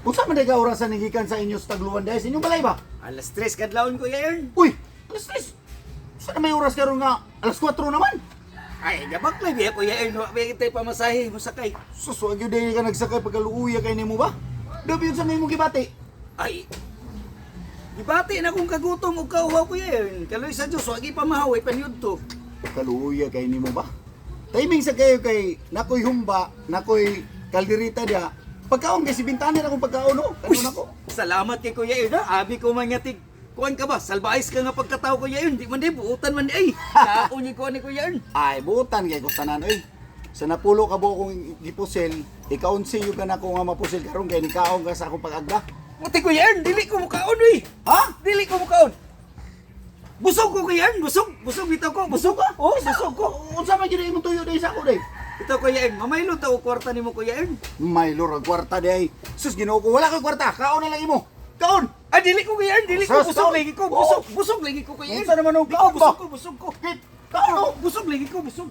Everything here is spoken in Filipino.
Unsa man day ka orasan ni gikan sa inyo sa tagluwan dahil sa inyong balay ba? Alas 3 kadlawon Kuya Ern. Uy, alas 3. Saan may oras karon nga? Alas 4 naman. Ay, gabak lang biya Kuya Ern. Wa ba kitay pamasahe mo sakay. Suso, agyo day ka nagsakay pagkaluuya kay nimo ba? Dabi yun sa may mong gibati. Ay, gibati na kung kagutom o kauhaw Kuya Ern. Kaloy sa Diyos, wag ipamahaw, ipanyod to. Pagkaluuya kay nimo ba? Timing sa kayo kay nakoy humba, nakoy kalderita dia. Pagkaon kay si Bintana na kung pagkaon no. Ano nako? Salamat kay Kuya Ern ha. Abi ko man nga tig. Kuan ka ba? Salbais ka nga pagkatao Kuya Ern. Di man di, buutan man di ay. Kaon ni kuan ni Kuya Ern. Ay, butan kay kustanan oy. Sa napulo ka buo kong gipusel, ikaunsi yung ka na ko nga mapusel karon kay nikaon ka sa akong pag-agda. Muti Kuya Ern, dili ko mukaon uy. Ha? Dili ko mukaon. Busog ko Kuya Ern, busog. Busog bitaw ko. Busog ka? Oh, busog ko. Unsa man gyud imong tuyo dai sa ako dai? Ito Kuya Ern, mamaylo ta o kwarta nimo Kuya Ern. May lura kwarta dai. Sus Ginoo ko, wala koy kwarta. Kaon na lang imo. Kaon. Ah, dili ko Kuya Ern, dili ko. Sus, Busog kaon. lagi ko. Oo. Busog lagi ko Kuya Ern. Unsa naman ang Di ko, kaon ba? busog ko. Kit, kaon. Busog lagi ko, busog.